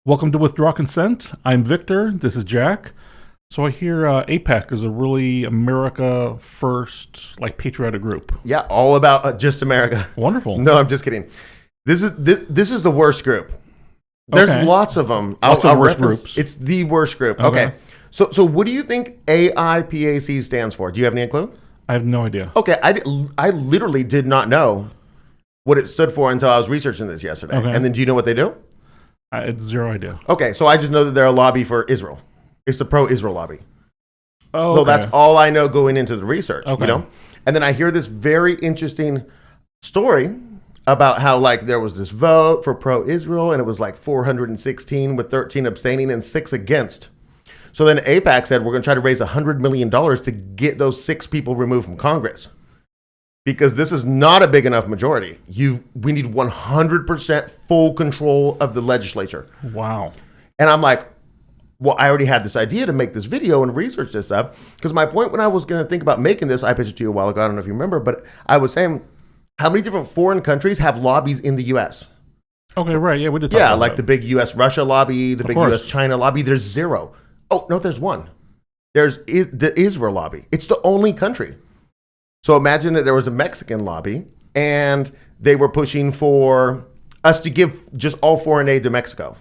Welcome to Withdraw Consent. I'm Victor. This is Jack. So I hear AIPAC is a really America first, like patriotic group. Yeah, all about just America. Wonderful. No, I'm just kidding. This is the worst group. There's Okay. lots of them. Lots of worst groups. It's the worst group. Okay. Okay. So what do you think AIPAC stands for? Do you have any clue? I have no idea. Okay, I literally did not know what it stood for until I was researching this yesterday. Okay. And then do you know what they do? It's zero idea. Okay, so I just know that they're a lobby for Israel. It's the pro-Israel lobby. Oh, So okay. that's all I know going into the research, Okay. you know? And then I hear this very interesting story about how like there was this vote for pro-Israel and it was like 416 with 13 abstaining and 6 against. So then AIPAC said, we're going to try to raise $100 million to get those 6 people removed from Congress. Because this is not a big enough majority. We need 100% full control of the legislature. Wow. And I'm like, well, I already had this idea to make this video and research this stuff. Because my point when I was going to think about making this, I pitched it to you a while ago. I don't know if you remember, but I was saying, how many different foreign countries have lobbies in the U.S.? Okay, right. Yeah, we did talk Yeah, about like the that. big U.S.-Russia lobby, the big course. U.S.-China lobby. There's 0. Oh, no, there's 1. There's the Israel lobby. It's the only country. So imagine that there was a Mexican lobby and they were pushing for us to give just all foreign aid to Mexico.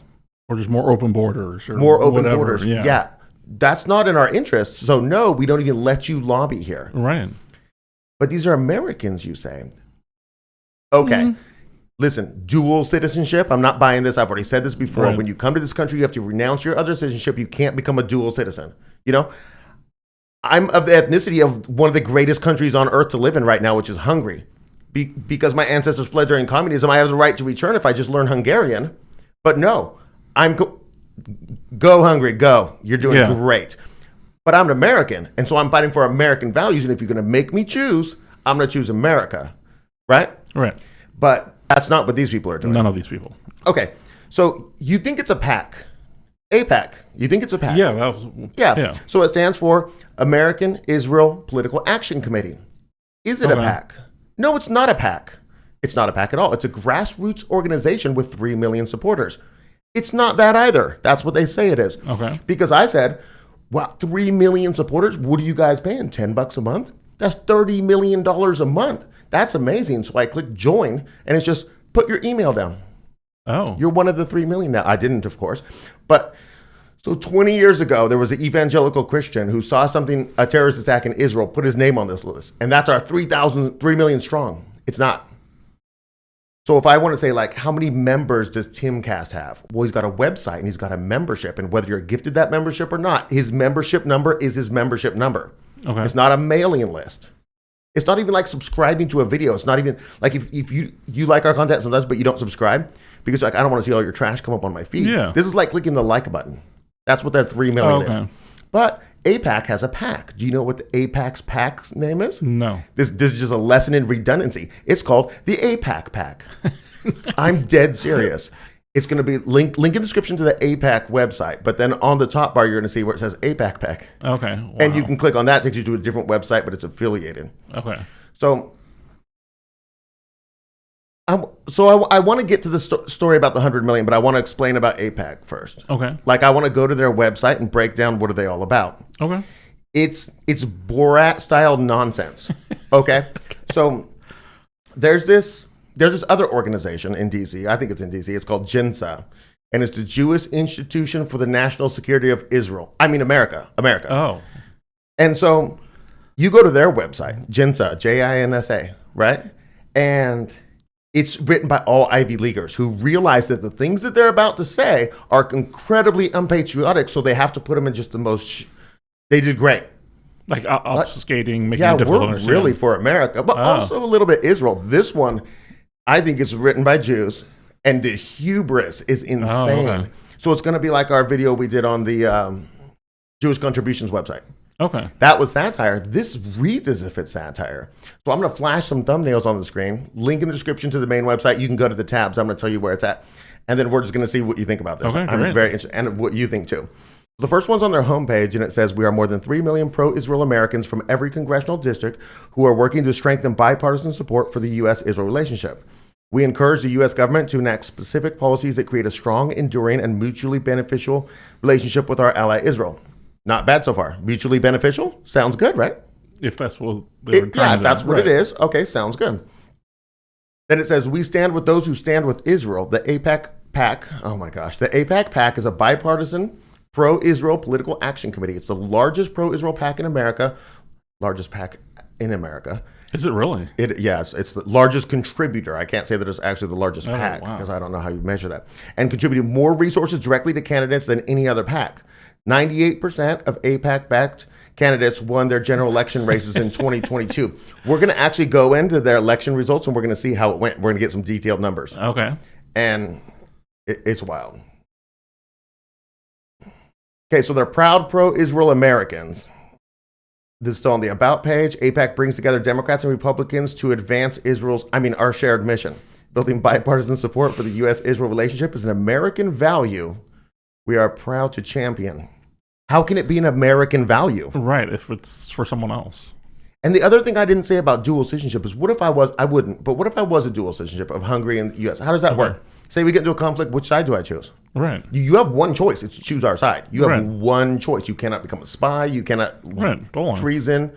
Or just more open borders. Or More open whatever. borders. Yeah. Yeah. That's not in our interest. So no, we don't even let you lobby here. Right. But these are Americans, you say. Okay. Listen, dual citizenship. I'm not buying this. I've already said this before. Right. When you come to this country, you have to renounce your other citizenship. You can't become a dual citizen. You know, I'm of the ethnicity of one of the greatest countries on earth to live in right now, which is Hungary. Because my ancestors fled during communism, I have the right to return if I just learn Hungarian. But no, go Hungary, go. You're doing Yeah. great. But I'm an American, and so I'm fighting for American values. And if you're going to make me choose, I'm going to choose America, right? Right. But that's not what these people are doing. None of these people. Okay, so you think it's a PAC. AIPAC. You think it's a PAC. Yeah, that was. Yeah. So it stands for American Israel Political Action Committee. Is it a Okay. PAC? No, it's not a PAC. It's not a PAC at all. It's a grassroots organization with 3 million supporters. It's not that either. That's what they say it is. Okay. Because I said, wow, 3 million supporters? What are you guys paying? $10 a month? That's $30 million a month. That's amazing. So I click join and it's just put your email down. Oh. You're one of the 3 million now. I didn't, of course. But so 20 years ago, there was an evangelical Christian who saw something, a terrorist attack in Israel, put his name on this list. And that's our 3 million strong. It's not. So if I want to say, like, how many members does Timcast have? Well, he's got a website and he's got a membership. And whether you're gifted that membership or not, his membership number is his membership number. Okay. It's not a mailing list. It's not even like subscribing to a video. It's not even like if you like our content sometimes, but you don't subscribe because like I don't want to see all your trash come up on my feed. Yeah. This is like clicking the like button. That's what that 3 million Okay. is. But AIPAC has a PAC. Do you know what the AIPAC's PAC's name is? No. This is just a lesson in redundancy. It's called the AIPAC PAC. I'm dead serious. It's going to be link in the description to the AIPAC website, but then on the top bar, you're going to see where it says AIPAC PAC. Okay. Wow. And you can click on that, it takes you to a different website, but it's affiliated. Okay. So I want to get to the story about the 100 million, but I want to explain about AIPAC first. Okay. Like I want to go to their website and break down what are they all about. Okay. It's Borat style nonsense. Okay. So there's this other organization in DC. I think it's in DC. It's called JINSA. And it's the Jewish Institution for the National Security of Israel. I mean, America. Oh. And so you go to their website, JINSA, JINSA, right? And it's written by all Ivy Leaguers who realize that the things that they're about to say are incredibly unpatriotic, so they have to put them in just the most. They did great. Like obfuscating, making Yeah, it difficult to we're understand. really for America, but also a little bit Israel. This one, I think it's written by Jews, and the hubris is insane. okay. So it's going to be like our video we did on the Jewish Contributions website. Okay. That was satire. This reads as if it's satire. So I'm going to flash some thumbnails on the screen, link in the description to the main website. You can go to the tabs. I'm going to tell you where it's at. And then we're just going to see what you think about this. Okay, I'm great. very interested, and what you think too. The first one's on their homepage, and it says, we are more than 3 million pro-Israel Americans from every congressional district who are working to strengthen bipartisan support for the U.S.-Israel relationship. We encourage the U.S. government to enact specific policies that create a strong, enduring, and mutually beneficial relationship with our ally Israel. Not bad so far. Mutually beneficial? Sounds good, right? If that's what they were trying Yeah, to if that's do. what Right. it is. Okay, sounds good. Then it says, we stand with those who stand with Israel. The AIPAC PAC, oh my gosh, the AIPAC PAC is a bipartisan pro-Israel political action committee. It's the largest pro-Israel PAC in America, largest PAC in America. Is it really? Yes, it's the largest contributor. I can't say that it's actually the largest Oh, PAC wow. because I don't know how you measure that. And contributed more resources directly to candidates than any other PAC. 98% of AIPAC-backed candidates won their general election races in 2022. We're going to actually go into their election results and we're going to see how it went. We're going to get some detailed numbers. Okay. And it's wild. Okay, so they're proud pro-Israel Americans. This is still on the About page. AIPAC brings together Democrats and Republicans to advance our shared mission. Building bipartisan support for the U.S.-Israel relationship is an American value we are proud to champion. How can it be an American value? Right, if it's for someone else. And the other thing I didn't say about dual citizenship is what if I wouldn't, but what if I was a dual citizenship of Hungary and the U.S.? How does that work? Say we get into a conflict, which side do I choose? Right. You have one choice. It's to choose our side. You have Right. one choice. You cannot become a spy. You cannot Right. Go on. treason.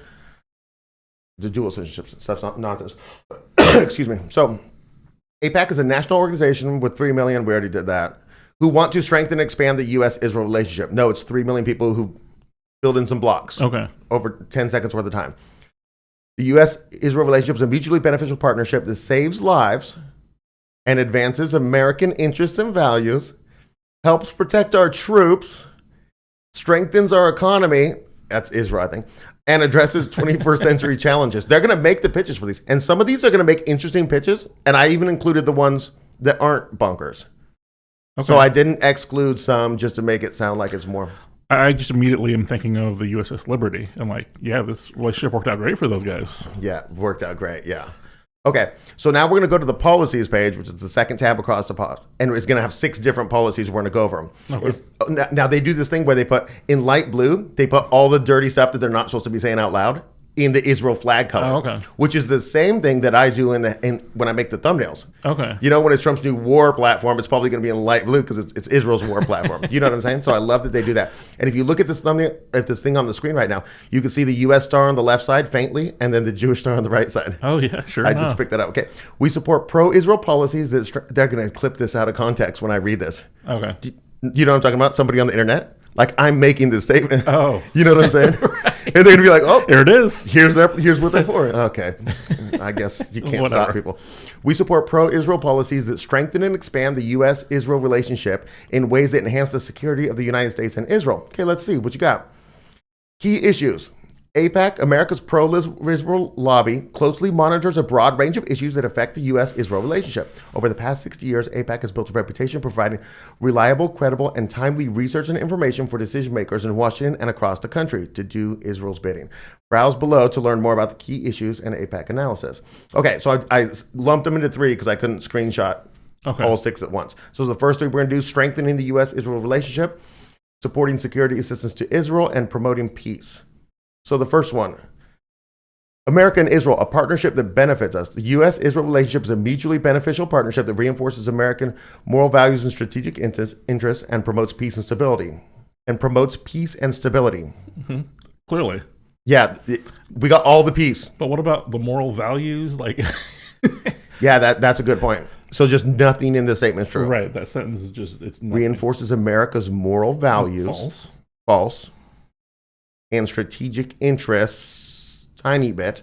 The dual citizenship stuff's not nonsense. Excuse me. So AIPAC is a national organization with 3 million, we already did that, who want to strengthen and expand the U.S.-Israel relationship. No, it's 3 million people who filled in some blocks Okay. over 10 seconds worth of time. The U.S.-Israel relationship is a mutually beneficial partnership that saves lives and advances American interests and values, helps protect our troops, strengthens our economy, that's Israel, I think, and addresses 21st century challenges. They're going to make the pitches for these. And some of these are going to make interesting pitches, and I even included the ones that aren't bunkers. Okay. So I didn't exclude some just to make it sound like it's more. I just immediately am thinking of the USS Liberty. I'm like, yeah, this relationship worked out great for those guys. Yeah, worked out great. Yeah. Okay, so now we're going to go to the policies page, which is the second tab across the page, and it's going to have 6 different policies. We're going to go over them. Okay. Now they do this thing where they put in light blue, they put all the dirty stuff that they're not supposed to be saying out loud in the Israel flag color, Oh, okay. which is the same thing that I do when I make the thumbnails. Okay. You know, when it's Trump's new war platform, it's probably going to be in light blue because it's Israel's war platform. You know what I'm saying? So I love that they do that. And if you look at this thumbnail, if this thing on the screen right now, you can see the U.S. star on the left side faintly, and then the Jewish star on the right side. Oh, yeah, sure. I just picked that up. Okay. We support pro-Israel policies they're going to clip this out of context when I read this. Okay. You know what I'm talking about? Somebody on the internet? Like I'm making this statement. Oh. You know what I'm saying? Right. And they're going to be like, oh, There it is. here's what they're for. Okay. I guess you can't stop Whatever. people. We support pro-Israel policies that strengthen and expand the U.S.-Israel relationship in ways that enhance the security of the United States and Israel. Okay, let's see. What you got? Key issues. AIPAC, America's pro-Israel lobby, closely monitors a broad range of issues that affect the U.S.-Israel relationship. Over the past 60 years, AIPAC has built a reputation providing reliable, credible, and timely research and information for decision makers in Washington and across the country to do Israel's bidding. Browse below to learn more about the key issues and AIPAC analysis. Okay, so I lumped them into 3 because I couldn't screenshot all 6 at once. So the first 3 we're going to do: strengthening the U.S.-Israel relationship, supporting security assistance to Israel, and promoting peace. So the first one, America and Israel, a partnership that benefits us. The U.S.-Israel relationship is a mutually beneficial partnership that reinforces American moral values and strategic interests and promotes peace and stability. Mm-hmm. Clearly. Yeah, we got all the peace. But what about the moral values? Like, Yeah, that's a good point. So just nothing in this statement is true. right, that sentence is just, it's nothing. Reinforces America's moral values. False. False. And strategic interests, tiny bit,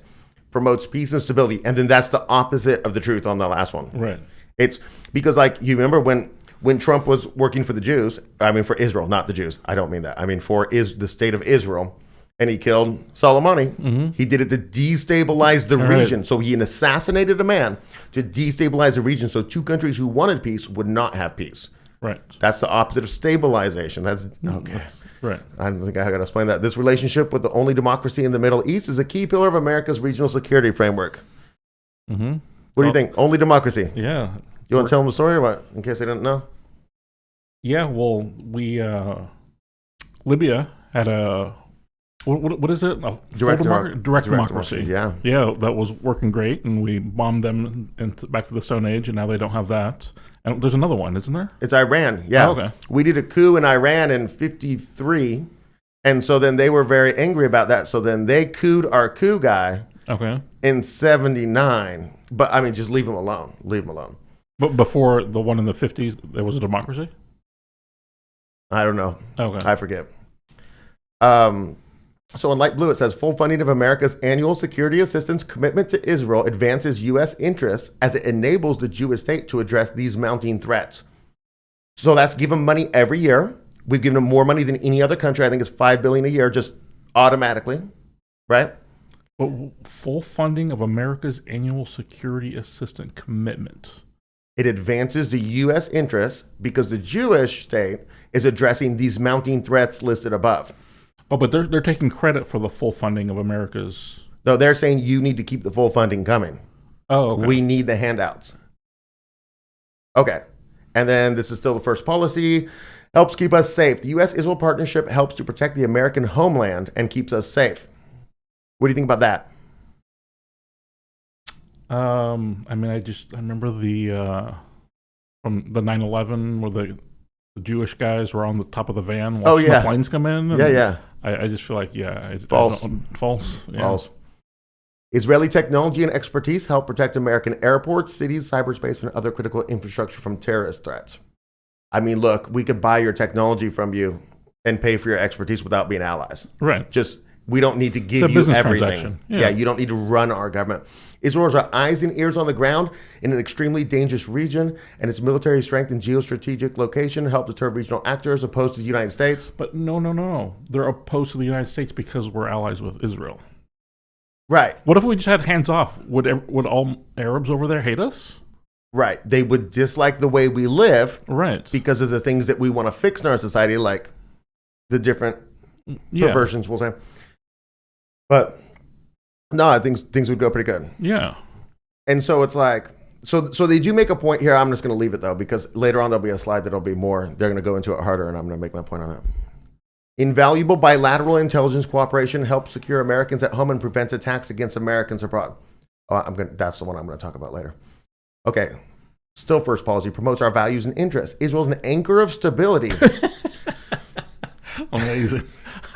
promotes peace and stability. And then that's the opposite of the truth on the last one. Right. It's because, like, you remember when Trump was working for the Jews, I mean, for Israel, not the Jews. I don't mean that. I mean, for the state of Israel, and he killed Soleimani. Mm-hmm. He did it to destabilize the Right. region. So he assassinated a man to destabilize the region so 2 countries who wanted peace would not have peace. Right. That's the opposite of stabilization. That's okay. That's right. I don't think I got to explain that. This relationship with the only democracy in the Middle East is a key pillar of America's regional security framework. Mm-hmm. What do you think? Only democracy. Yeah. You want to tell them the story or what? In case they didn't know. Yeah, well, we, Libya had a What is it? Direct Direct democracy. Yeah. Yeah, that was working great, and we bombed them back to the Stone Age, and now they don't have that. And there's another one, isn't there? It's Iran. Yeah. Oh, okay. We did a coup in Iran in 53. And so then they were very angry about that. So then they couped our coup guy in 79. But I mean, just leave him alone. Leave him alone. But before the one in the 50s, there was a democracy? I don't know. Okay. I forget. So in light blue, it says full funding of America's annual security assistance commitment to Israel advances U.S. interests as it enables the Jewish state to address these mounting threats. So that's given money every year. We've given them more money than any other country. I think it's $5 billion a year, just automatically, right? But full funding of America's annual security assistance commitment. It advances the U.S. interests because the Jewish state is addressing these mounting threats listed above. Oh, but they're taking credit for the full funding of America's. No, they're saying you need to keep the full funding coming. Oh, okay. We need the handouts. Okay. And then this is still the first policy. Helps keep us safe. The U.S.-Israel partnership helps to protect the American homeland and keeps us safe. What do you think about that? I mean, I remember the from the 9/11 where the Jewish guys were on the top of the van watching the planes come in. Yeah. I just feel like, False. False. Yeah. False. Israeli technology and expertise help protect American airports, cities, cyberspace, and other critical infrastructure from terrorist threats. I mean, look, we could buy your technology from you and pay for your expertise without being allies. Right. We don't need to give you everything. Yeah, you don't need to run our government. Israel has our eyes and ears on the ground in an extremely dangerous region, and its military strength and geostrategic location help deter regional actors opposed to the United States. But no. They're opposed to the United States because we're allies with Israel. Right. What if we just had hands off? Would all Arabs over there hate us? Right. They would dislike the way we live. Right. Because of the things that we want to fix in our society, like the different perversions, we'll say. But no, I think things would go pretty good. Yeah. And so it's like, so they do make a point here. I'm just going to leave it though, because later on there'll be a slide that'll be more. They're going to go into it harder, and I'm going to make my point on that. Invaluable bilateral intelligence cooperation helps secure Americans at home and prevents attacks against Americans abroad. That's the one I'm going to talk about later. Okay. Still first policy promotes our values and interests. Israel is an anchor of stability. Amazing.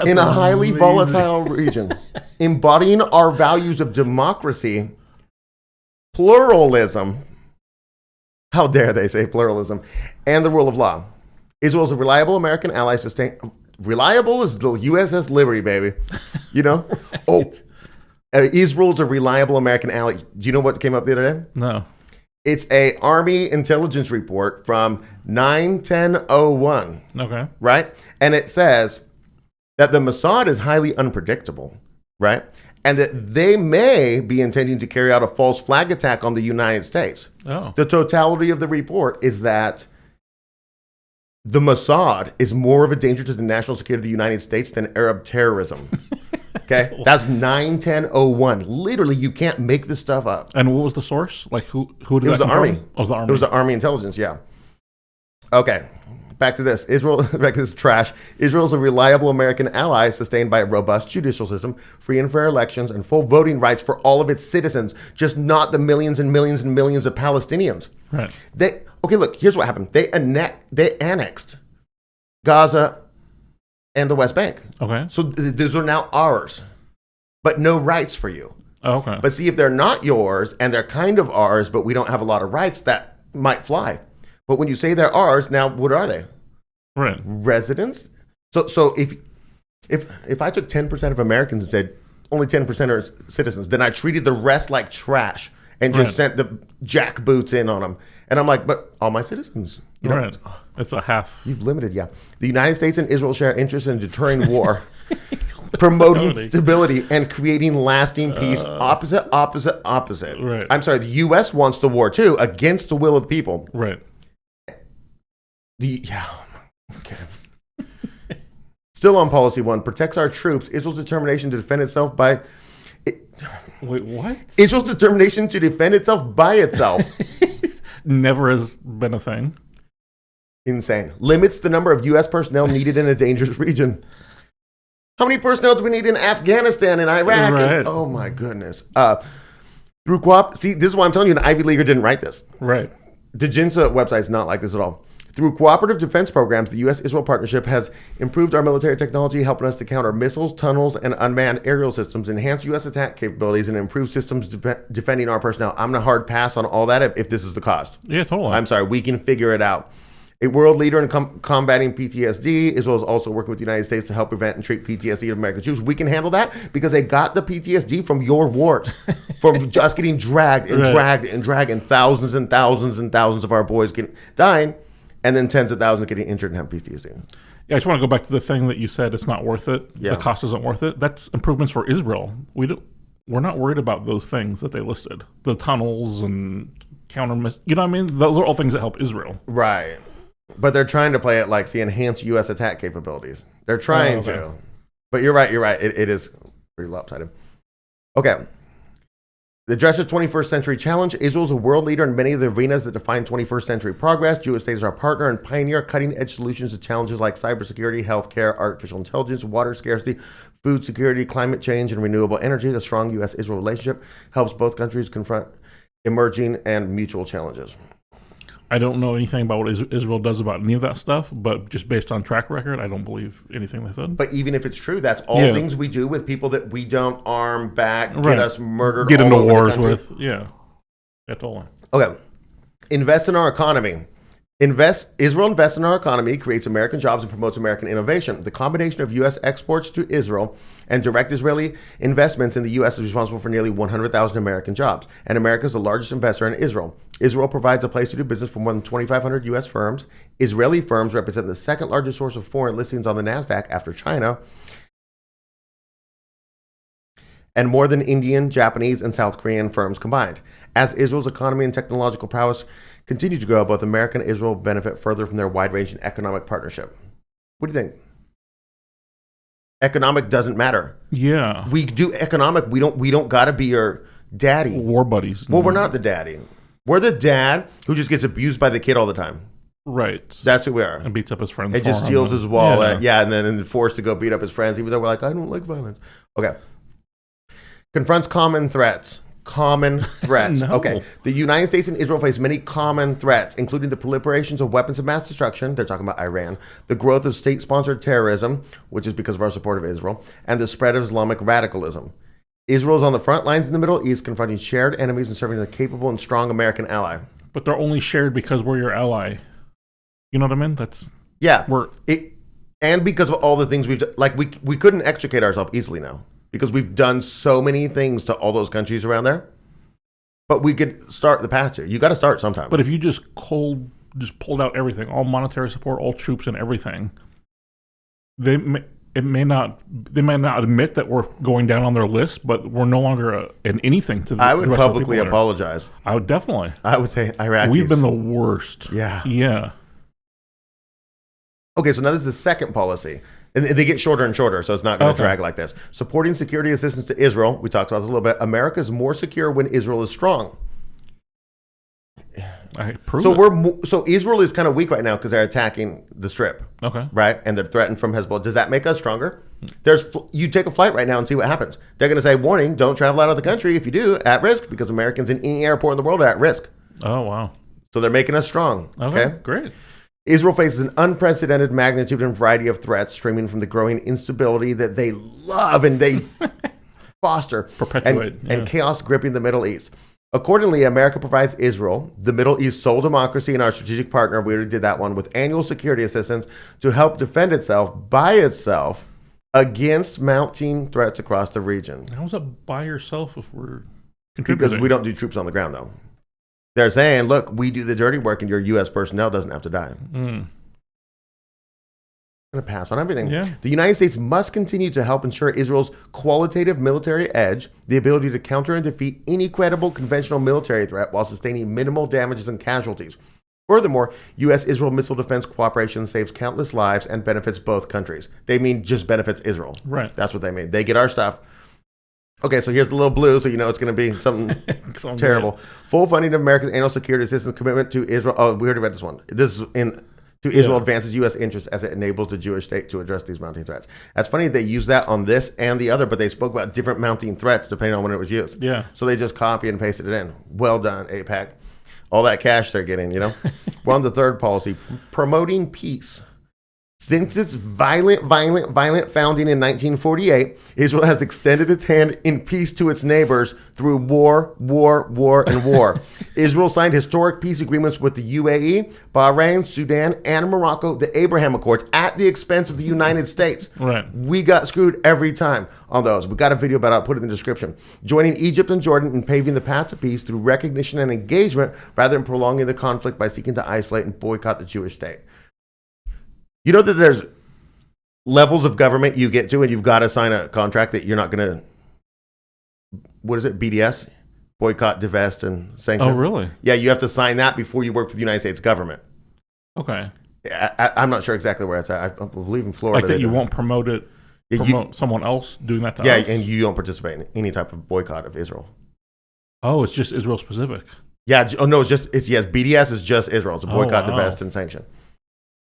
In a highly volatile region, embodying our values of democracy, pluralism, how dare they say pluralism, and the rule of law. Israel is a reliable American ally. Reliable is the USS Liberty, baby. You know? Israel's a reliable American ally. Do you know what came up the other day? No. It's a Army intelligence report from 9/10/01. Okay. Right? And it says that the Mossad is highly unpredictable, right? And that they may be intending to carry out a false flag attack on the United States. Oh. The totality of the report is that the Mossad is more of a danger to the national security of the United States than Arab terrorism. Okay? That's 9/10/01. Literally, you can't make this stuff up. And what was the source? Like who did it was that the come Army. From? Oh, it was the Army. It was the Army intelligence, yeah. Okay. Back to this. Back to this trash. Israel is a reliable American ally sustained by a robust judicial system, free and fair elections, and full voting rights for all of its citizens, just not the millions and millions and millions of Palestinians. Right. Okay, look, here's what happened. They annexed Gaza and the West Bank. Okay. So those are now ours, but no rights for you. Oh, okay. But see, if they're not yours and they're kind of ours, but we don't have a lot of rights, that might fly. But when you say they're ours, now what are they? Right. Residents? So if I took 10% of Americans and said only 10% are citizens, then I treated the rest like trash and just sent the jackboots in on them. And I'm like, but all my citizens. You know, right. It's a half. You've limited, yeah. The United States and Israel share interests in deterring war, promoting stability, and creating lasting peace. Opposite. Right. I'm sorry, the U.S. wants the war too, against the will of the people. Right. Okay. Still on policy one, protects our troops. Israel's determination to defend itself by... Wait, what? Israel's determination to defend itself by itself. Never has been a thing. Insane. Limits the number of U.S. personnel needed in a dangerous region. How many personnel do we need in Afghanistan and Iraq? Right. And, oh my goodness. See, this is why I'm telling you, an Ivy Leaguer didn't write this. Right. The JINSA website is not like this at all. Through cooperative defense programs, the U.S.-Israel partnership has improved our military technology, helping us to counter missiles, tunnels, and unmanned aerial systems, enhance U.S. attack capabilities, and improve systems defending our personnel. I'm going to hard pass on all that if this is the cost. Yeah, totally. I'm sorry. We can figure it out. A world leader in combating PTSD, Israel is also working with the United States to help prevent and treat PTSD of American troops. We can handle that because they got the PTSD from your wars, from just getting dragged and dragged and dragged, and thousands and thousands and thousands of our boys dying, and then tens of thousands getting injured and have PTSD. Yeah, I just want to go back to the thing that you said. It's not worth it. Yeah. The cost isn't worth it. That's improvements for Israel. We're not worried about those things that they listed. The tunnels and you know what I mean? Those are all things that help Israel. Right. But they're trying to play it like, see, enhance U.S. attack capabilities. They're trying to. But you're right. It is pretty lopsided. Okay. The addresses 21st century challenge. Israel is a world leader in many of the arenas that define 21st century progress. Jewish state is our partner and pioneer cutting-edge solutions to challenges like cybersecurity, healthcare, artificial intelligence, water scarcity, food security, climate change, and renewable energy. The strong U.S.-Israel relationship helps both countries confront emerging and mutual challenges. I don't know anything about what Israel does about any of that stuff, but just based on track record, I don't believe anything they said. But even if it's true, that's all things we do with people that we don't arm back, get us murdered, get all into over wars the country. with. Yeah, totally. Okay. Invest in our economy. Israel invests in our economy, creates American jobs, and promotes American innovation. The combination of U.S. exports to Israel and direct Israeli investments in the U.S. is responsible for nearly 100,000 American jobs, and America is the largest investor in Israel. Israel provides a place to do business for more than 2,500 U.S. firms. Israeli firms represent the second largest source of foreign listings on the NASDAQ after China, and more than Indian, Japanese, and South Korean firms combined. As Israel's economy and technological prowess continue to grow, both America and Israel benefit further from their wide-ranging economic partnership. What do you think? Economic doesn't matter. Yeah. We do economic. We don't got to be your daddy. War buddies. Well, we're not the daddy. We're the dad who just gets abused by the kid all the time. Right. That's who we are. And beats up his friends. And just steals his wallet. Yeah, and then forced to go beat up his friends, even though we're like, I don't like violence. Okay. Confronts common threats. Common threats. No. Okay. The United States and Israel face many common threats, including the proliferations of weapons of mass destruction. They're talking about Iran. The growth of state-sponsored terrorism, which is because of our support of Israel, and the spread of Islamic radicalism. Israel is on the front lines in the Middle East, confronting shared enemies and serving as a capable and strong American ally. But they're only shared because we're your ally. You know what I mean? And because of all the things we've done, like we couldn't extricate ourselves easily now because we've done so many things to all those countries around there. But we could start the path to. You got to start sometime. But if you just pulled out everything, all monetary support, all troops, and everything, they may not admit that we're going down on their list, but we're no longer in anything to the I would rest publicly of the people apologize. I would definitely. I would say Iraqis. We've been the worst. Yeah. Yeah. Okay, so now this is the second policy. And they get shorter and shorter, so it's not going to drag like this. Supporting security assistance to Israel. We talked about this a little bit. America is more secure when Israel is strong. So Israel is kind of weak right now because they're attacking the Strip. Okay. Right? And they're threatened from Hezbollah. Does that make us stronger? You take a flight right now and see what happens. They're going to say, warning, don't travel out of the country. If you do, at risk, because Americans in any airport in the world are at risk. Oh, wow. So they're making us strong. Okay. Great. Israel faces an unprecedented magnitude and variety of threats stemming from the growing instability that they love and they foster, perpetuate, and chaos gripping the Middle East. Accordingly, America provides Israel, the Middle East's sole democracy and our strategic partner, we already did that one, with annual security assistance to help defend itself by itself against mounting threats across the region. How is that by yourself if we're contributing? Because we don't do troops on the ground, though. They're saying, look, we do the dirty work and your U.S. personnel doesn't have to die. I'm going to pass on everything. Yeah. The United States must continue to help ensure Israel's qualitative military edge, the ability to counter and defeat any credible conventional military threat while sustaining minimal damages and casualties. Furthermore, U.S.-Israel missile defense cooperation saves countless lives and benefits both countries. They mean just benefits Israel. Right. That's what they mean. They get our stuff. Okay, so here's the little blue, so you know it's going to be something terrible. Full funding of America's annual security assistance commitment to Israel. Oh, we already read this one. This is in to Israel advances U.S. interests as it enables the Jewish state to address these mounting threats. That's funny. They use that on this and the other, but they spoke about different mounting threats depending on when it was used. Yeah. So they just copy and pasted it in. Well done, AIPAC. All that cash they're getting, We're on the third policy, promoting peace. Since its violent founding in 1948, Israel has extended its hand in peace to its neighbors through war, and war. Israel signed historic peace agreements with the UAE, Bahrain, Sudan, and Morocco, the Abraham Accords, at the expense of the United States. Right. We got screwed every time on those. We got a video about it. I'll put it in the description. Joining Egypt and Jordan in paving the path to peace through recognition and engagement rather than prolonging the conflict by seeking to isolate and boycott the Jewish state. You know that there's levels of government you get to, and you've got to sign a contract that you're not going to, what is it, BDS? Boycott, divest, and sanction. Oh, really? Yeah, you have to sign that before you work for the United States government. Okay. I'm not sure exactly where it's at. I believe in Florida. Like that you won't promote someone else doing that to us? Yeah, and you don't participate in any type of boycott of Israel. Oh, it's just Israel specific. Yeah, oh no, BDS is just Israel. It's a boycott, divest, and sanction.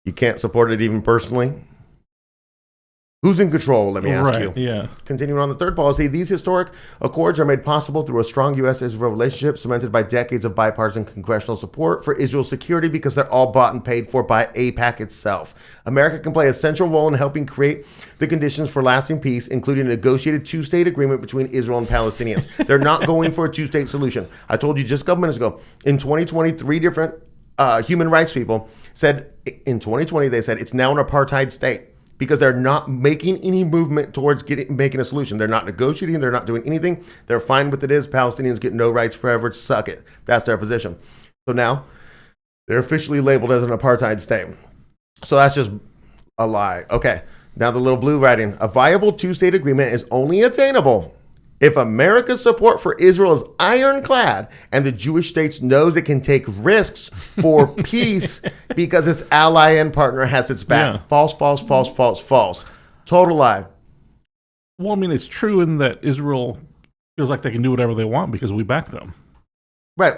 You can't support it even personally. Who's in control, let me ask you. Yeah. Continuing on the third policy, these historic accords are made possible through a strong U.S.-Israel relationship cemented by decades of bipartisan congressional support for Israel's security because they're all bought and paid for by AIPAC itself. America can play a central role in helping create the conditions for lasting peace, including a negotiated two-state agreement between Israel and Palestinians. They're not going for a two-state solution. I told you just a couple minutes ago, in 2020, 3 different human rights people said, in 2020, they said it's now an apartheid state because they're not making any movement towards making a solution. They're not negotiating. They're not doing anything. They're fine with it is. Palestinians get no rights forever. Suck it. That's their position. So now they're officially labeled as an apartheid state. So that's just a lie. Okay. Now the little blue writing. A viable two-state agreement is only attainable if America's support for Israel is ironclad and the Jewish states knows it can take risks for peace because its ally and partner has its back. Yeah. False. Total lie. Well, I mean, it's true in that Israel feels like they can do whatever they want because we back them. Right.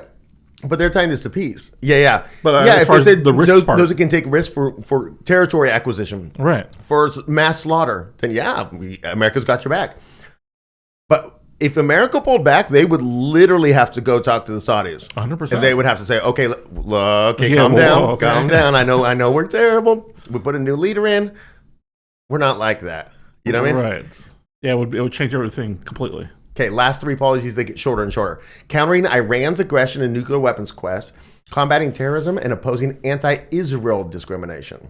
But they're tying this to peace. Yeah. But if they said the risk knows it can take risks for territory acquisition, right, for mass slaughter, then America's got your back. But if America pulled back, they would literally have to go talk to the Saudis. 100%. And they would have to say, calm down. I know we're terrible. We put a new leader in. We're not like that. You know what I mean? Right. Yeah, it would change everything completely. Okay, last 3 policies, they get shorter and shorter. Countering Iran's aggression and nuclear weapons quest, combating terrorism, and opposing anti-Israel discrimination.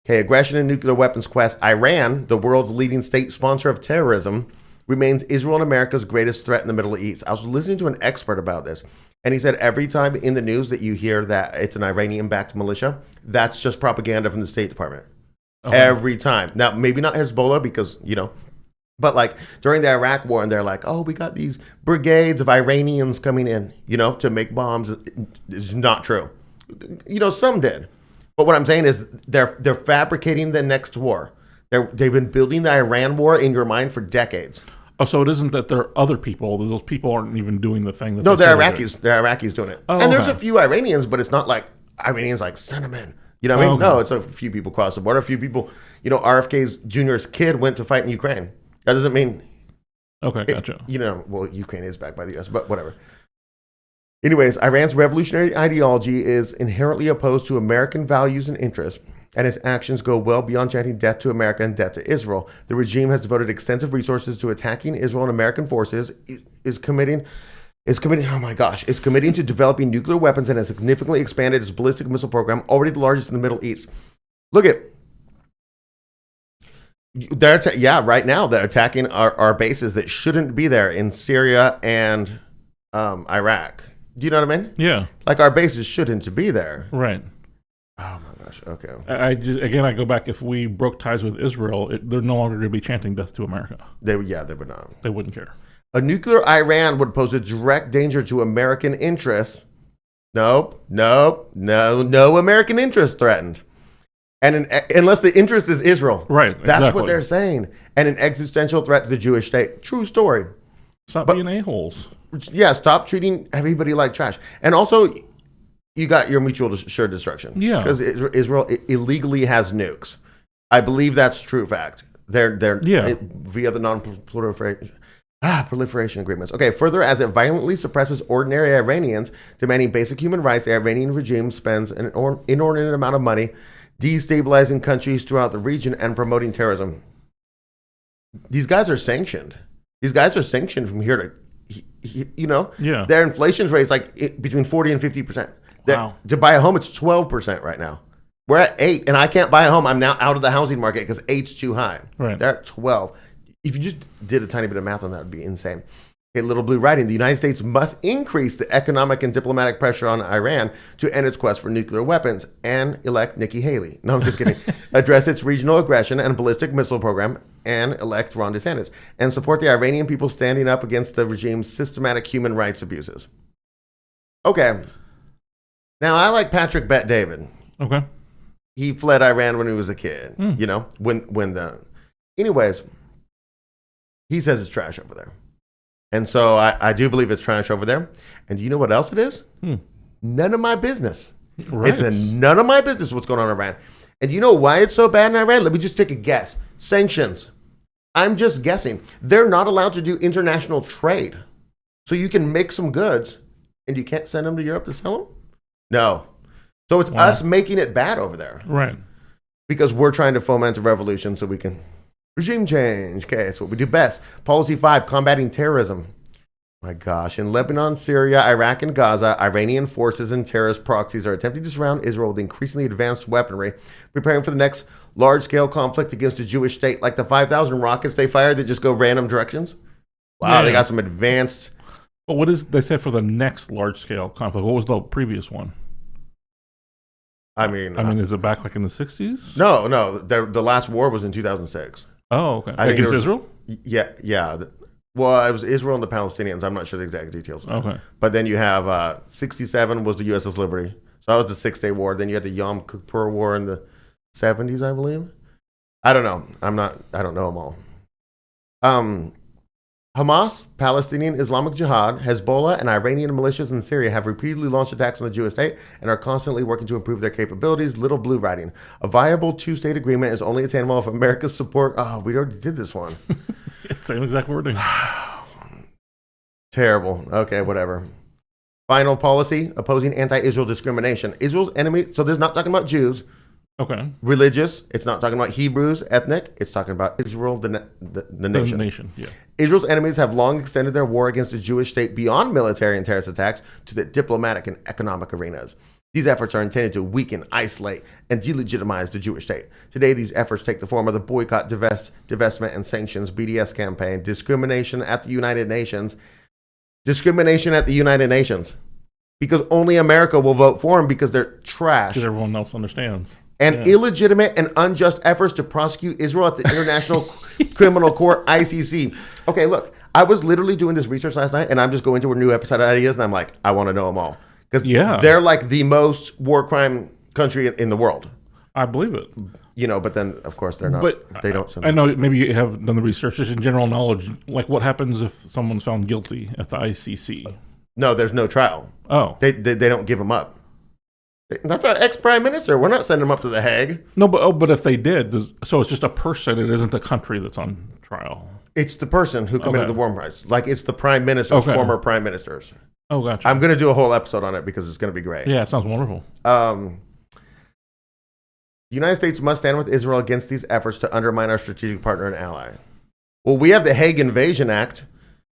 Okay, aggression and nuclear weapons quest. Iran, the world's leading state sponsor of terrorism, remains Israel and America's greatest threat in the Middle East. I was listening to an expert about this, and he said every time in the news that you hear that it's an Iranian-backed militia, that's just propaganda from the State Department. Okay. Every time. Now, maybe not Hezbollah because, but like during the Iraq war, and they're like, oh, we got these brigades of Iranians coming in, to make bombs. It's not true. Some did. But what I'm saying is they're fabricating the next war. They've been building the Iran war in your mind for decades. Oh, so it isn't that there are other people. Those people aren't even doing the thing. No, they're Iraqis. They're Iraqis doing it. And there's a few Iranians, but it's not like Iranians like, send them in. You know what I mean? Okay. No, it's a few people cross the border. A few people, RFK's Jr.'s kid went to fight in Ukraine. That doesn't mean... Okay, gotcha. Ukraine is backed by the U.S., but whatever. Anyways, Iran's revolutionary ideology is inherently opposed to American values and interests, and its actions go well beyond chanting death to America and death to Israel. The regime has devoted extensive resources to attacking Israel, and American forces is committing to developing nuclear weapons and has significantly expanded its ballistic missile program, already the largest in the Middle East. Look at, right now they're attacking our bases that shouldn't be there in Syria and Iraq. Do you know what I mean? Yeah. Like our bases shouldn't be there. Right. Oh my gosh. Okay. I go back. If we broke ties with Israel, they're no longer going to be chanting death to America. They would not. They wouldn't care. A nuclear Iran would pose a direct danger to American interests. No American interest threatened. And unless the interest is Israel. Right. That's what they're saying. And an existential threat to the Jewish state. True story. Stop being a-holes. Yeah, stop treating everybody like trash. And also, you got your mutual assured destruction. Yeah. Because Israel illegally has nukes. I believe that's true fact. They're via the proliferation agreements. Okay, further, as it violently suppresses ordinary Iranians demanding basic human rights, the Iranian regime spends an inordinate amount of money destabilizing countries throughout the region and promoting terrorism. These guys are sanctioned. These guys are sanctioned from here to, their inflation rate is like between 40 and 50%. Wow. To buy a home, it's 12% right now. We're at 8, and I can't buy a home. I'm now out of the housing market because 8's too high. Right. They're at 12. If you just did a tiny bit of math on that, it would be insane. Okay, little blue writing. The United States must increase the economic and diplomatic pressure on Iran to end its quest for nuclear weapons and elect Nikki Haley. No, I'm just kidding. Address its regional aggression and ballistic missile program and elect Ron DeSantis. And support the Iranian people standing up against the regime's systematic human rights abuses. Okay. Now, I like Patrick Bet David. Okay. He fled Iran when he was a kid, anyways, he says it's trash over there. And so I do believe it's trash over there. And you know what else it is? None of my business. Right. It's none of my business what's going on in Iran. And you know why it's so bad in Iran? Let me just take a guess. Sanctions. I'm just guessing. They're not allowed to do international trade. So you can make some goods and you can't send them to Europe to sell them? No. So it's us making it bad over there. Right. Because we're trying to foment a revolution so we can regime change. Okay, that's what we do best. Policy 5, combating terrorism. My gosh. In Lebanon, Syria, Iraq, and Gaza, Iranian forces and terrorist proxies are attempting to surround Israel with increasingly advanced weaponry, preparing for the next large-scale conflict against a Jewish state, like the 5,000 rockets they fired that just go random directions. Wow, They got some advanced... But what is they said for the next large-scale conflict? What was the previous one? I mean, is it back like in the 60s? No. The last war was in 2006. Oh, okay. Against Israel? Yeah. Well, it was Israel and the Palestinians. I'm not sure the exact details. Okay. But then you have 67 was the USS Liberty. So that was the 6-Day War. Then you had the Yom Kippur War in the 70s, I believe. I don't know. I don't know them all. Hamas, Palestinian Islamic Jihad, Hezbollah, and Iranian militias in Syria have repeatedly launched attacks on the Jewish state and are constantly working to improve their capabilities. Little blue writing. A viable two-state agreement is only attainable if America's support... Oh, we already did this one. Same exact wording. Terrible. Okay, whatever. Final policy, opposing anti-Israel discrimination. Israel's enemy... So this is not talking about Jews. Okay. Religious. It's not talking about Hebrews, ethnic. It's talking about Israel, the nation. The nation, yeah. Israel's enemies have long extended their war against the Jewish state beyond military and terrorist attacks to the diplomatic and economic arenas. These efforts are intended to weaken, isolate, and delegitimize the Jewish state. Today, these efforts take the form of the boycott, divestment, and sanctions BDS campaign, discrimination at the United Nations. Discrimination at the United Nations. Because only America will vote for them because they're trash. Because everyone else understands. And illegitimate and unjust efforts to prosecute Israel at the International Criminal Court, ICC. Okay, look, I was literally doing this research last night, and I'm just going to a new episode ideas, and I'm like, I want to know them all. Because they're like the most war crime country in the world. I believe it. But then, of course, they're not. But they don't. I know maybe you have done the research, just in general knowledge. Like, what happens if someone's found guilty at the ICC? No, there's no trial. Oh. They don't give them up. That's our ex-prime minister. We're not sending him up to the Hague. No, but if they did, so it's just a person. It isn't the country that's on trial. It's the person who committed the war crimes. Like, it's the prime minister's former prime ministers. Oh, gotcha. I'm going to do a whole episode on it because it's going to be great. Yeah, it sounds wonderful. The United States must stand with Israel against these efforts to undermine our strategic partner and ally. Well, we have the Hague Invasion Act.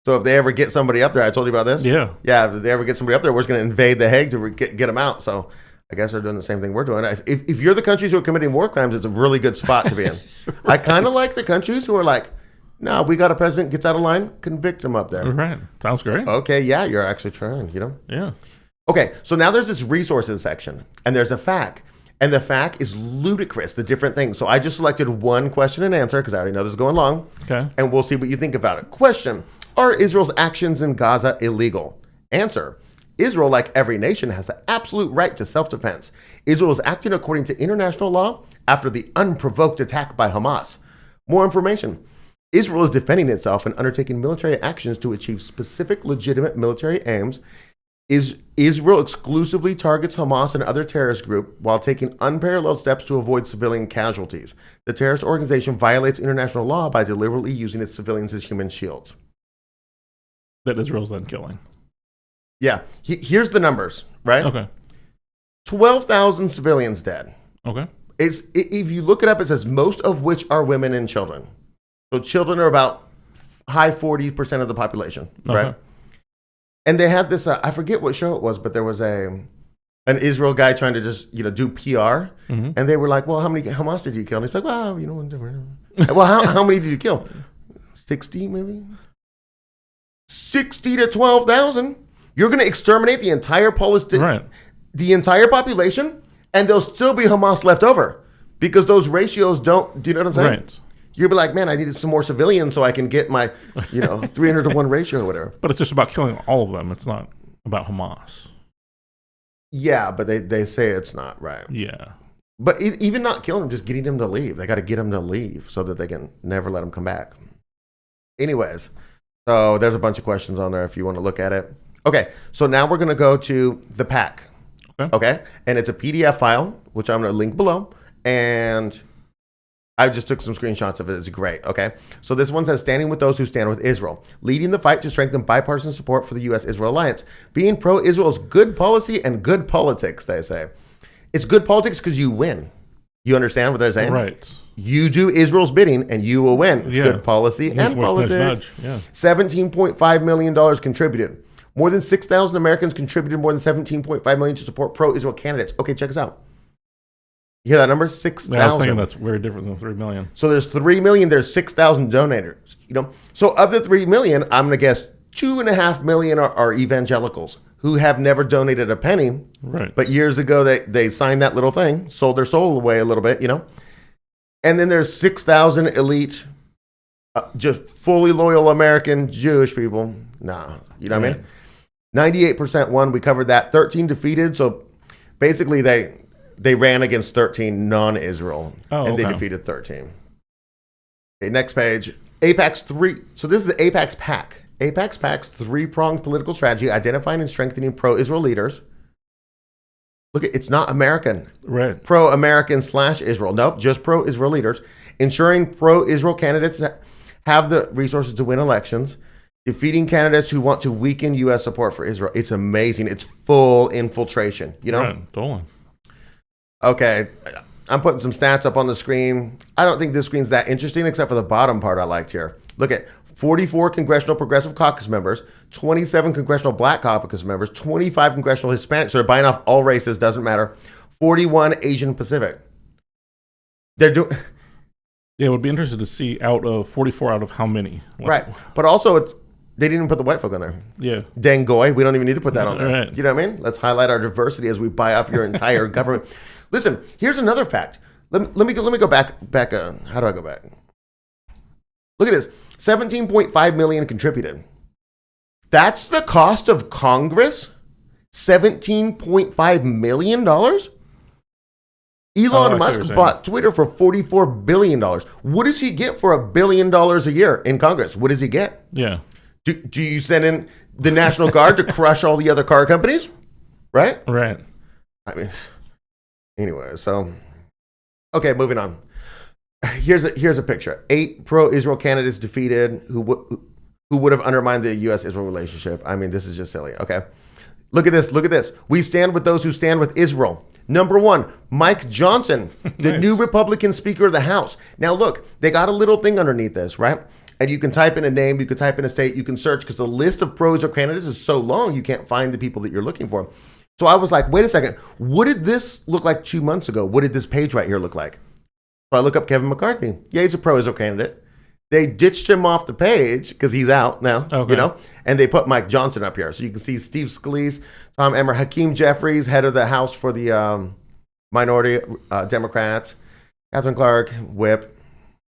So if they ever get somebody up there, I told you about this? Yeah. Yeah, if they ever get somebody up there, we're just going to invade the Hague to get them out. So I guess they're doing the same thing we're doing. If you're the countries who are committing war crimes, it's a really good spot to be in. Right. I kind of like the countries who are like, no, we got a president, gets out of line, convict him up there. Right. Sounds great. Okay, yeah, you're actually trying, Yeah. Okay, so now there's this resources section, and there's a FAQ. And the FAQ is ludicrous, the different things. So I just selected one question and answer, because I already know this is going long. Okay. And we'll see what you think about it. Question: are Israel's actions in Gaza illegal? Answer: Israel, like every nation, has the absolute right to self-defense. Israel is acting according to international law after the unprovoked attack by Hamas. More information: Israel is defending itself and undertaking military actions to achieve specific legitimate military aims. Israel exclusively targets Hamas and other terrorist groups while taking unparalleled steps to avoid civilian casualties. The terrorist organization violates international law by deliberately using its civilians as human shields. That Israel's then killing. Yeah. Here's the numbers, right? Okay. 12,000 civilians dead. Okay. If you look it up, it says most of which are women and children. So children are about high 40% of the population, right? And they had this, I forget what show it was, but there was an Israel guy trying to just, do PR. And they were like, well, how many Hamas did you kill? And he's like, well, well, how many did you kill? 60 maybe? 60 to 12,000. You're going to exterminate the entire the entire population, and there'll still be Hamas left over because those ratios don't. Do you know what I'm saying? Right. You'll be like, man, I needed some more civilians so I can get my, 300 to 1 ratio or whatever. But it's just about killing all of them. It's not about Hamas. Yeah, but they say it's not, right? Yeah. But even not killing them, just getting them to leave. They got to get them to leave so that they can never let them come back. Anyways, so there's a bunch of questions on there if you want to look at it. Okay, so now we're going to go to the pack. Okay? And it's a PDF file, which I'm going to link below. And I just took some screenshots of it. It's great. Okay? So this one says, standing with those who stand with Israel, leading the fight to strengthen bipartisan support for the U.S.-Israel alliance. Being pro-Israel is good policy and good politics, they say. It's good politics because you win. You understand what they're saying? Right. You do Israel's bidding and you will win. It's good policy and politics. Yeah. $17.5 million contributed. More than 6,000 Americans contributed more than $17.5 million to support pro-Israel candidates. Okay, check us out. You hear that number? 6,000. Yeah, I was thinking that's very different than 3 million. So there's 3 million. There's 6,000 donators. So of the 3 million, I'm gonna guess 2.5 million are evangelicals who have never donated a penny. Right. But years ago they signed that little thing, sold their soul away a little bit, And then there's 6,000 elite, just fully loyal American Jewish people. Nah, you know what I mean? 98% won. We covered that. 13 defeated. So basically they ran against 13 non-Israel, and they defeated 13. Okay, next page. AIPAC's 3. So this is the AIPAC's PAC. AIPAC's PAC's 3-pronged political strategy, identifying and strengthening pro-Israel leaders. Look, it's not American. Right. Pro-American / Israel. Nope, just pro-Israel leaders. Ensuring pro-Israel candidates have the resources to win elections. Defeating candidates who want to weaken U.S. support for Israel. It's amazing. It's full infiltration. Right, totally. Okay, I'm putting some stats up on the screen. I don't think this screen's that interesting except for the bottom part I liked here. Look at 44 Congressional Progressive Caucus members, 27 Congressional Black Caucus members, 25 Congressional Hispanics. So they're buying off all races, doesn't matter. 41 Asian Pacific. They're doing... Yeah, it would be interesting to see out of 44 out of how many. Right, but also they didn't even put the white folk on there. Yeah. Dang goy, we don't even need to put that on there. Right. You know what I mean? Let's highlight our diversity as we buy off your entire government. Listen, here's another fact. Let me go back. How do I go back? Look at this. 17.5 million contributed. That's the cost of Congress? $17.5 million? Elon Musk bought Twitter for $44 billion. What does he get for $1 billion a year in Congress? What does he get? Yeah. Do you send in the National Guard to crush all the other car companies? Right? Right. I mean, anyway, so, okay, moving on. Here's a picture. 8 pro-Israel candidates defeated who would have undermined the U.S.-Israel relationship. I mean, this is just silly. Okay. Look at this. We stand with those who stand with Israel. Number 1, Mike Johnson, the new Republican Speaker of the House. Now, look, they got a little thing underneath this, right? And you can type in a name, you can type in a state, you can search because the list of pro-Israel candidates is so long, you can't find the people that you're looking for. So I was like, wait a second, what did this look like 2 months ago? What did this page right here look like? So I look up Kevin McCarthy. Yeah, he's a pro-Israel candidate. They ditched him off the page because he's out now, and they put Mike Johnson up here. So you can see Steve Scalise, Tom Emmer, Hakeem Jeffries, head of the House for the minority Democrats, Catherine Clark, Whip,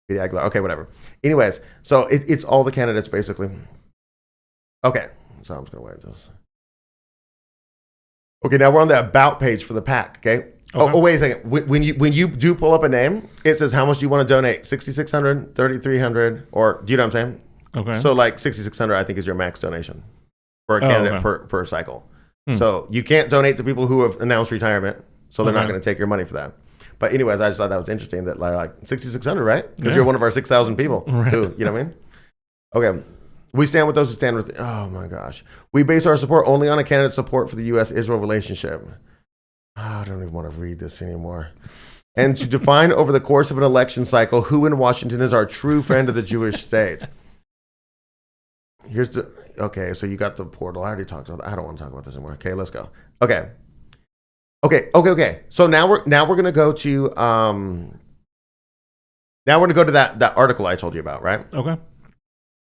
Peter Aguilar. Okay, whatever. Anyways, so it's all the candidates basically. Okay, so I'm just going to wait this. Okay, now we're on the About page for the PAC, okay? Oh, wait a second. When you do pull up a name, it says how much do you want to donate? $6,600, $3,300, or do you know what I'm saying? Okay. So like $6,600, I think, is your max donation for a candidate per cycle. So you can't donate to people who have announced retirement. So they're not Okay. going to take your money for that. But anyways, I just thought that was interesting that like 6,600, right? Because Yeah. you're one of our 6,000 people. Right. Who, you know what I mean? Okay. We stand with those who stand with. Oh my gosh. We base our support only on a candidate's support for the U.S.-Israel relationship. Oh, I don't even want to read this anymore. And to define over the course of an election cycle who in Washington is our true friend of the Jewish state. Here's the. Okay, so you got the portal. I already talked about that. I don't want to talk about this anymore. Okay, let's go. Okay. So now we're gonna go to that article I told you about, right? Okay.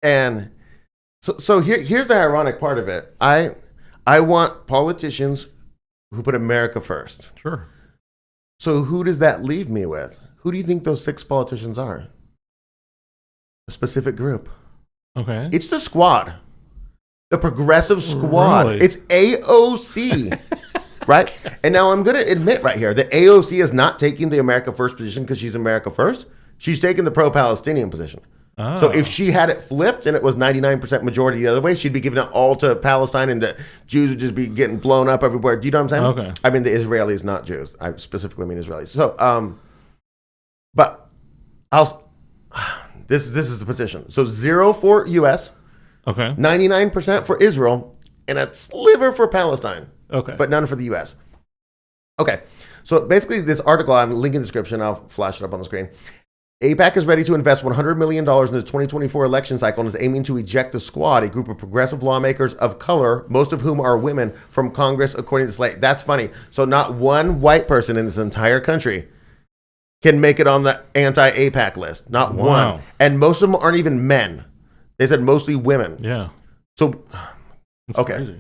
And so here's the ironic part of it. I want politicians who put America first. Sure. So who does that leave me with? Who do you think those 6 politicians are? A specific group. Okay. It's the Squad. The Progressive Squad. Really? It's AOC. Right? And now I'm going to admit right here that AOC is not taking the America First position because she's America First. She's taking the pro-Palestinian position. Oh. So if she had it flipped and it was 99% majority the other way, she'd be giving it all to Palestine and the Jews would just be getting blown up everywhere. Do you know what I'm saying? Okay. I mean the Israelis, not Jews. I specifically mean Israelis. So, but this is the position. So 0 for U.S., Okay. 99% for Israel, and a sliver for Palestine. Okay. But none for the U.S. Okay, so basically this article, I'm linking in the description, I'll flash it up on the screen. AIPAC is ready to invest $100 million in the 2024 election cycle and is aiming to eject the Squad, a group of progressive lawmakers of color, most of whom are women, from Congress, according to Slate. That's funny. So not one white person in this entire country can make it on the anti-AIPAC list. Not Wow. one. And most of them aren't even men. They said mostly women. Yeah. So, That's okay. crazy.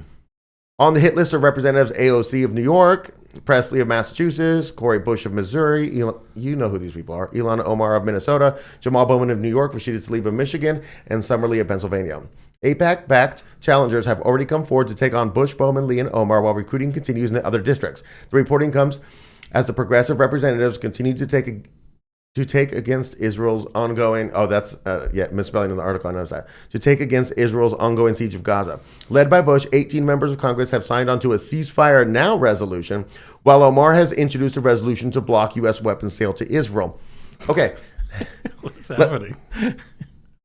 On the hit list of representatives, AOC of New York, Presley of Massachusetts, Cori Bush of Missouri, you know who these people are, Ilhan Omar of Minnesota, Jamal Bowman of New York, Rashida Tlaib of Michigan, and Summer Lee of Pennsylvania. AIPAC-backed challengers have already come forward to take on Bush, Bowman, Lee, and Omar while recruiting continues in the other districts. The reporting comes as the progressive representatives continue to take against Israel's ongoing, misspelling in the article, I noticed that, to take against Israel's ongoing siege of Gaza. Led by Bush, 18 members of Congress have signed onto a ceasefire now resolution, while Omar has introduced a resolution to block U.S. weapons sale to Israel. Okay. What's happening?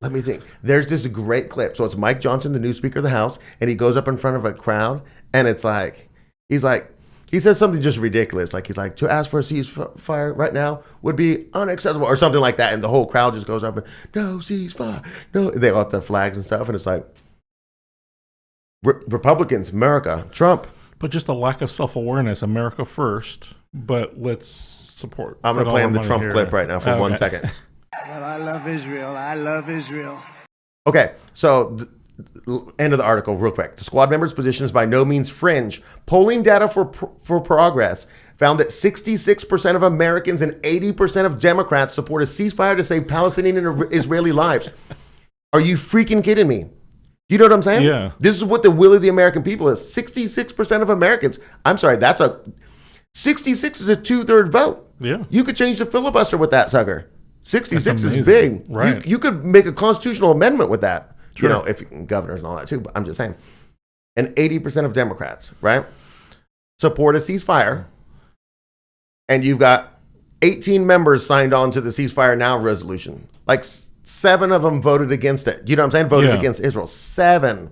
Let me think. There's this great clip. So it's Mike Johnson, the new Speaker of the House, and he goes up in front of a crowd, and it's like, he says something just ridiculous. Like, he's like, to ask for a ceasefire right now would be unacceptable or something like that. And the whole crowd just goes up and, no ceasefire, no. They got their flags and stuff. And it's like, Republicans, America, Trump. But just a lack of self-awareness. America first, but let's support. I'm going to play him the Trump here. clip right now for 1 second. Well, I love Israel. I love Israel. Okay, so end of the article real quick. The Squad members' position is by no means fringe. Polling data for Progress found that 66% of Americans and 80% of Democrats support a ceasefire to save Palestinian and Israeli lives. Are you freaking kidding me? You know what I'm saying? Yeah. This is what the will of the American people is. 66% of Americans. I'm sorry, 66 is a 2/3 vote. Yeah. You could change the filibuster with that sucker. 66 That's is amazing. big. Right. You could make a constitutional amendment with that. Sure. You know, if governors and all that too, but I'm just saying. And 80% of Democrats, right, support a ceasefire. And you've got 18 members signed on to the ceasefire now resolution. Like 7 of them voted against it. You know what I'm saying? Voted Yeah. against Israel. 7.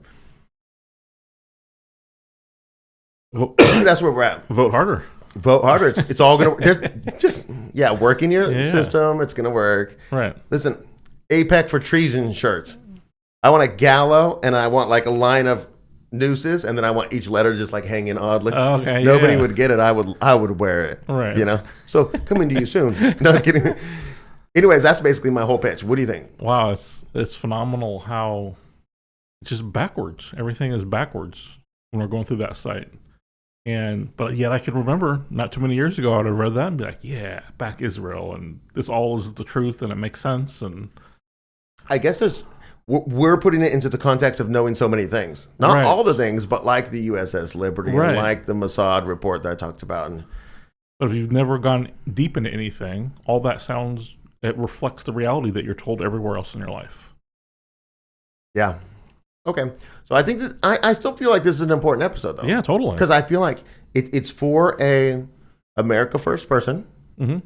Vote, That's where we're at. vote harder. Vote harder. It's all going to, work in your Yeah. system. It's going to work. Right. Listen, AIPAC for treason shirts. I want a gallows and I want like a line of nooses, and then I want each letter just like hanging oddly. Okay, Nobody yeah. would get it. I would wear it. Right. You know. So coming to you soon. No, I was kidding. Anyways, that's basically my whole pitch. What do you think? Wow, it's phenomenal how it's just backwards. Everything is backwards when we're going through that site. But yet I can remember not too many years ago I would have read that and be like, yeah, back Israel, and this all is the truth and it makes sense. And I guess we're putting it into the context of knowing so many things. Not Right. all the things, but like the USS Liberty Right. and like the Mossad report that I talked about. And but if you've never gone deep into anything, all that it reflects the reality that you're told everywhere else in your life. yeah. Okay. So I think that I still feel like this is an important episode, though. Yeah, totally. Because I feel like it's for a America First person. Mm-hmm.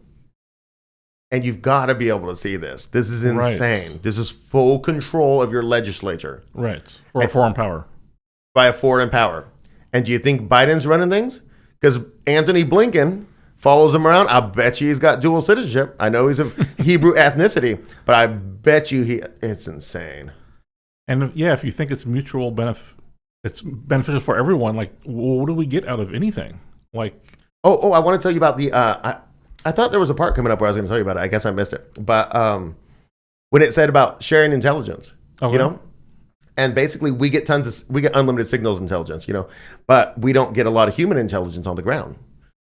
And you've got to be able to see this. This is insane. Right. This is full control of your legislature. Right. For a foreign power. By a foreign power. And do you think Biden's running things? Because Anthony Blinken follows him around. I bet you he's got dual citizenship. I know he's of Hebrew ethnicity, but I bet you it's insane. And yeah, if you think it's mutual it's beneficial for everyone. Like, what do we get out of anything? Like, I want to tell you about the. I thought there was a part coming up where I was going to tell you about it. I guess I missed it. But when it said about sharing intelligence, okay. you know, and basically we get unlimited signals intelligence, you know, but we don't get a lot of human intelligence on the ground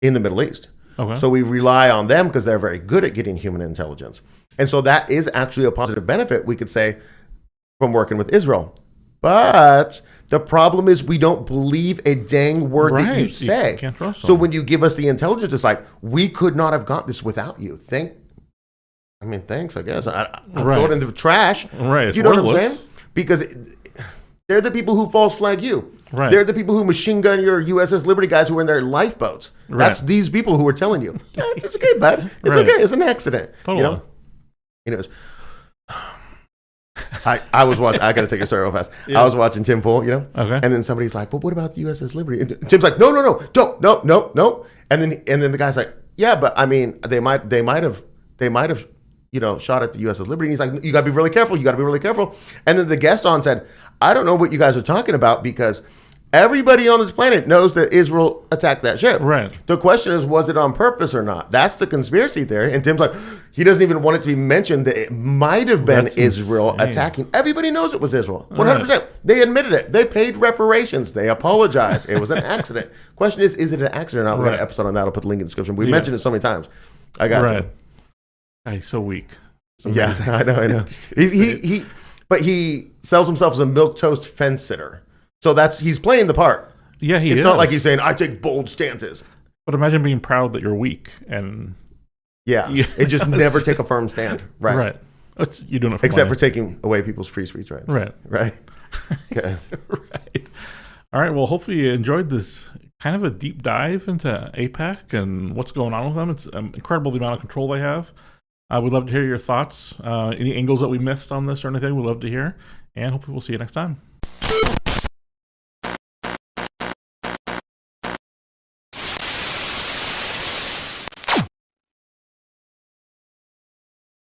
in the Middle East. Okay. So we rely on them because they're very good at getting human intelligence. And so that is actually a positive benefit, we could say, from working with Israel. But the problem is we don't believe a dang word that you say. You can't trust them. So when you give us the intelligence, it's like, we could not have got this without you. Thanks, I guess. I'll throw it in the trash. Right. Do you know what I'm saying? Because they're the people who false flag you. Right. They're the people who machine gun your USS Liberty guys who are in their lifeboats. Right. That's these people who are telling you, yeah, it's okay, bud. It's Right. okay. It's an accident. Totally. You know, I was watching. I got to take a story real fast. Yeah. I was watching Tim Pool, you know, Okay. and then somebody's like, "But what about the USS Liberty?" And Tim's like, "No, don't, no." And then the guy's like, "Yeah, but I mean, they might have, you know, shot at the USS Liberty." And he's like, "You got to be really careful. You got to be really careful." And then the guest on said, "I don't know what you guys are talking about because everybody on this planet knows that Israel attacked that ship. Right. The question is, was it on purpose or not? That's the conspiracy theory." And Tim's like, he doesn't even want it to be mentioned that it might have been That's Israel insane. attacking. Everybody knows it was Israel. 100%. They admitted it. They paid reparations. They apologized. It was an accident. Question is it an accident or not? We got an episode on that. I'll put the link in the description. We mentioned it so many times. I got to. He's so weak. Yeah, I know. But he sells himself as a milquetoast fence sitter. So he's playing the part. Yeah, he is. It's not like he's saying, I take bold stances. But imagine being proud that you're weak and... Yeah. It just never take a firm stand. Right. You're doing it for Except money. for taking away people's free speech rights. Right. Okay. Right. All right. Well, hopefully you enjoyed this kind of a deep dive into AIPAC and what's going on with them. It's incredible the amount of control they have. We'd love to hear your thoughts. Any angles that we missed on this or anything, we'd love to hear. And hopefully we'll see you next time.